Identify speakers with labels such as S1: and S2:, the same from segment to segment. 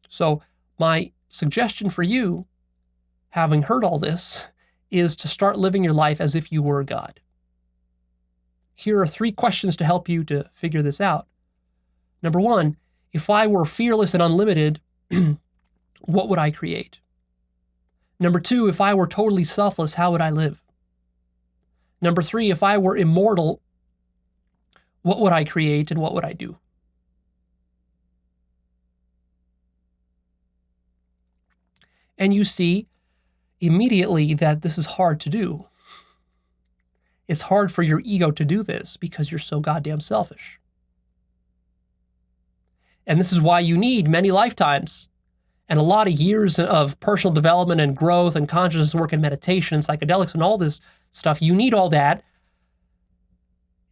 S1: So my suggestion for you, having heard all this, is to start living your life as if you were God. Here are 3 questions to help you to figure this out. Number 1, if I were fearless and unlimited, what would I create? Number 2, if I were totally selfless, how would I live? Number 3, if I were immortal, what would I create and what would I do? And you see immediately that this is hard to do. It's hard for your ego to do this because you're so goddamn selfish. And this is why you need many lifetimes and a lot of years of personal development and growth and consciousness work and meditation and psychedelics and all this stuff. You need all that.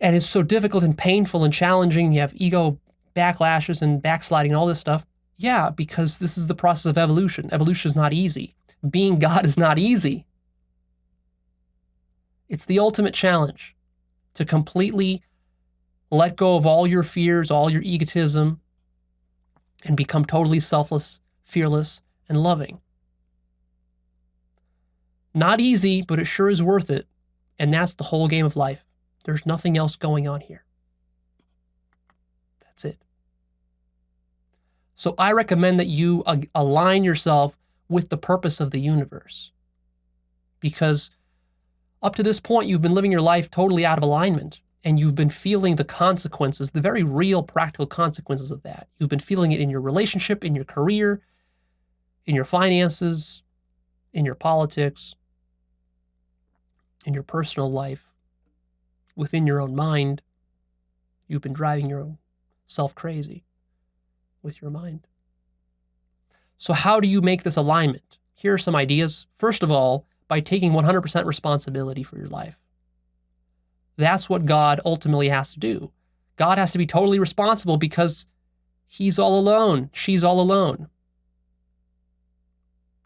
S1: And it's so difficult and painful and challenging. You have ego backlashes and backsliding and all this stuff. Yeah, because this is the process of evolution. Evolution is not easy. Being God is not easy. It's the ultimate challenge to completely let go of all your fears, all your egotism, and become totally selfless, fearless, and loving. Not easy, but it sure is worth it. And that's the whole game of life. There's nothing else going on here. That's it. So I recommend that you align yourself with the purpose of the universe. Because up to this point, you've been living your life totally out of alignment, and you've been feeling the consequences, the very real practical consequences of that. You've been feeling it in your relationship, in your career, in your finances, in your politics, in your personal life, within your own mind. You've been driving your own self crazy with your mind. So how do you make this alignment? Here are some ideas. First of all, by taking 100% responsibility for your life. That's what God ultimately has to do. God has to be totally responsible because he's all alone. She's all alone.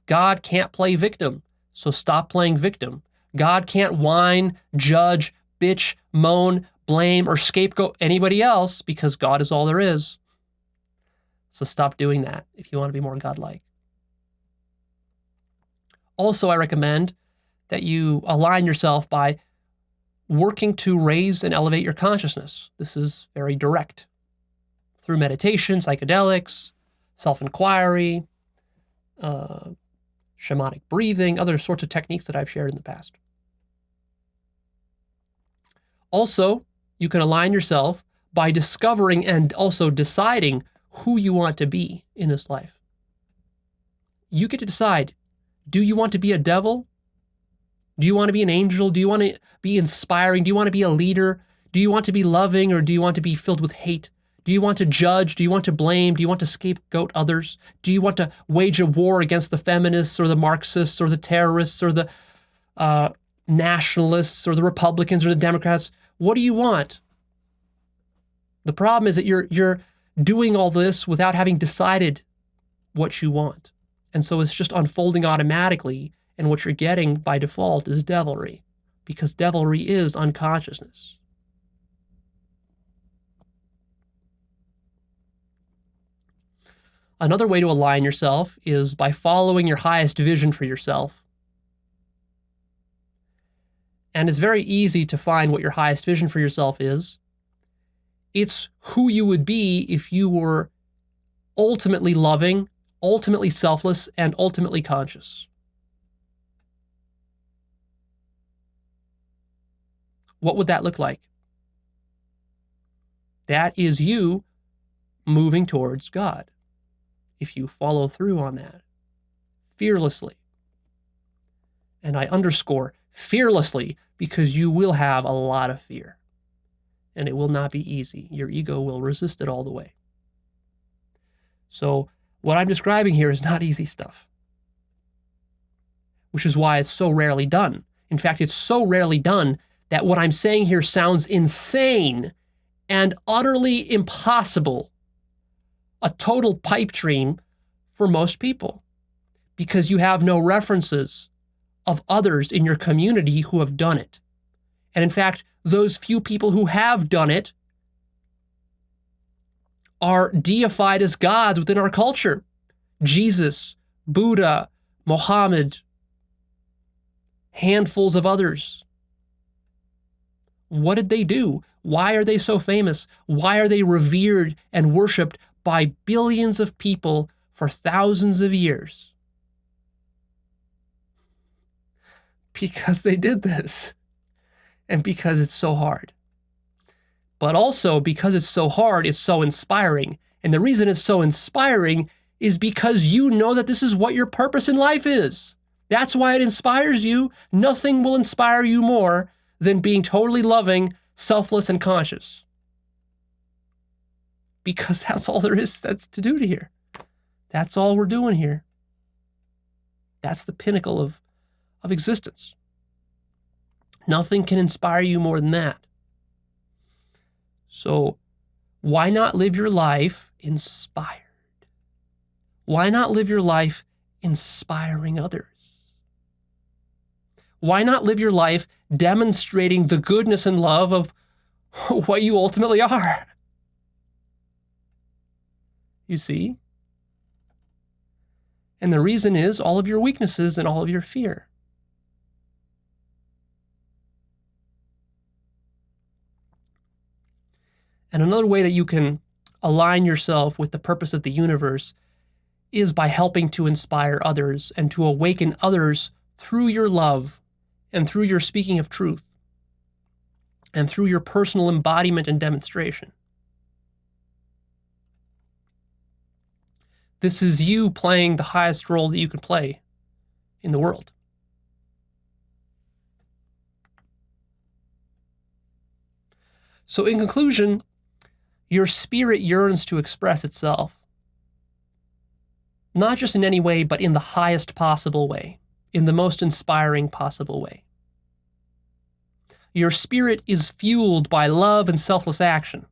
S1: God can't play victim, so stop playing victim. God can't whine, judge, bitch, moan, blame, or scapegoat anybody else because God is all there is. So stop doing that if you want to be more godlike. Also, I recommend that you align yourself by working to raise and elevate your consciousness. This is very direct. Through meditation, psychedelics, self-inquiry, shamanic breathing, other sorts of techniques that I've shared in the past. Also, you can align yourself by discovering and also deciding who you want to be in this life. You get to decide, do you want to be a devil? Do you want to be an angel? Do you want to be inspiring? Do you want to be a leader? Do you want to be loving, or do you want to be filled with hate? Do you want to judge? Do you want to blame? Do you want to scapegoat others? Do you want to wage a war against the feminists or the Marxists or the terrorists or the nationalists or the Republicans or the Democrats? What do you want? The problem is that you're doing all this without having decided what you want. And so it's just unfolding automatically, and what you're getting by default is devilry, because devilry is unconsciousness. Another way to align yourself is by following your highest vision for yourself. And it's very easy to find what your highest vision for yourself is. It's who you would be if you were ultimately loving, ultimately selfless, and ultimately conscious. What would that look like? That is you moving towards God, if you follow through on that fearlessly. And I underscore fearlessly, because you will have a lot of fear, and it will not be easy. Your ego will resist it all the way. So what I'm describing here is not easy stuff, which is why it's so rarely done. In fact, it's so rarely done that what I'm saying here sounds insane and utterly impossible, a total pipe dream for most people, because you have no references of others in your community who have done it. And in fact, those few people who have done it are deified as gods within our culture. Jesus, Buddha, Mohammed, handfuls of others. What did they do? Why are they so famous? Why are they revered and worshipped by billions of people for thousands of years? Because they did this, and because it's so hard. But also because it's so hard, it's so inspiring. And the reason it's so inspiring is because you know that this is what your purpose in life is. That's why it inspires you. Nothing will inspire you more than being totally loving, selfless, and conscious. Because that's all there is that's to do here. That's all we're doing here. That's the pinnacle of existence. Nothing can inspire you more than that. So why not live your life inspired? Why not live your life inspiring others? Why not live your life demonstrating the goodness and love of what you ultimately are? You see? And the reason is all of your weaknesses and all of your fear. And another way that you can align yourself with the purpose of the universe is by helping to inspire others and to awaken others through your love and through your speaking of truth and through your personal embodiment and demonstration. This is you playing the highest role that you can play in the world. So in conclusion, your spirit yearns to express itself, not just in any way, but in the highest possible way, in the most inspiring possible way. Your spirit is fueled by love and selfless action,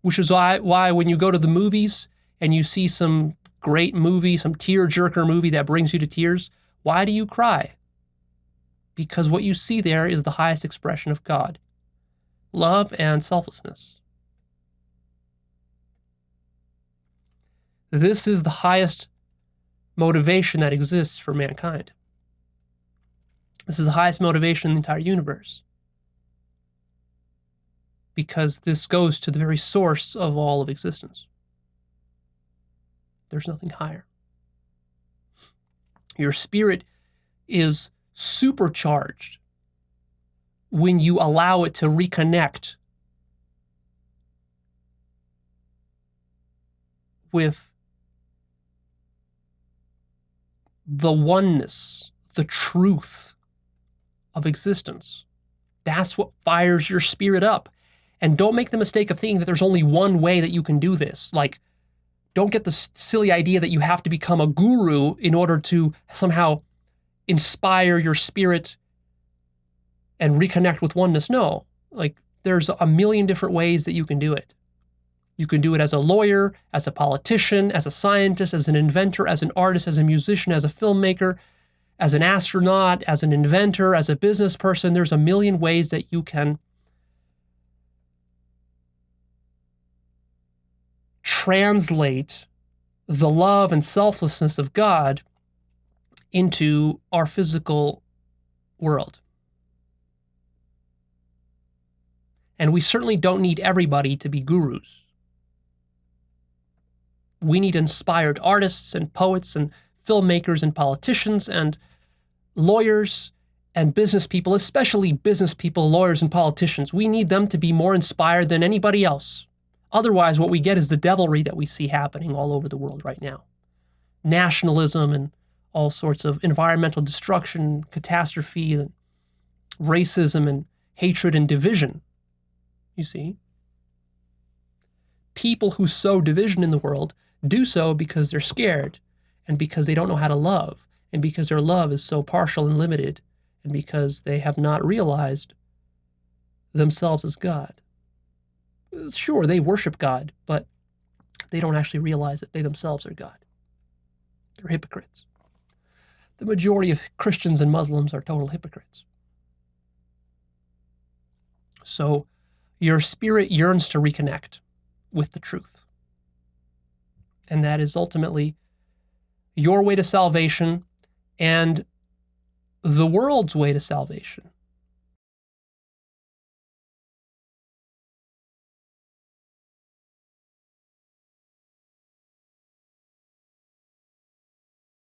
S1: which is why when you go to the movies and you see some great movie, some tear-jerker movie that brings you to tears, why do you cry? Because what you see there is the highest expression of God. Love and selflessness. This is the highest motivation that exists for mankind. This is the highest motivation in the entire universe. Because this goes to the very source of all of existence. There's nothing higher. Your spirit is supercharged when you allow it to reconnect with the oneness, the truth of existence. That's what fires your spirit up. And don't make the mistake of thinking that there's only one way that you can do this. Like, don't get the silly idea that you have to become a guru in order to somehow inspire your spirit and reconnect with oneness. No, like there's a million different ways that you can do it. You can do it as a lawyer, as a politician, as a scientist, as an inventor, as an artist, as a musician, as a filmmaker, as an astronaut, as an inventor, as a business person. There's a million ways that you can translate the love and selflessness of God into our physical world. And we certainly don't need everybody to be gurus. We need inspired artists and poets and filmmakers and politicians and lawyers and business people, especially business people, lawyers, and politicians. We need them to be more inspired than anybody else. Otherwise, what we get is the devilry that we see happening all over the world right now. Nationalism and all sorts of environmental destruction, catastrophe, and racism and hatred and division. You see? People who sow division in the world do so because they're scared and because they don't know how to love and because their love is so partial and limited and because they have not realized themselves as God. Sure, they worship God, but they don't actually realize that they themselves are God. They're hypocrites. The majority of Christians and Muslims are total hypocrites. So your spirit yearns to reconnect with the truth. And that is ultimately your way to salvation and the world's way to salvation.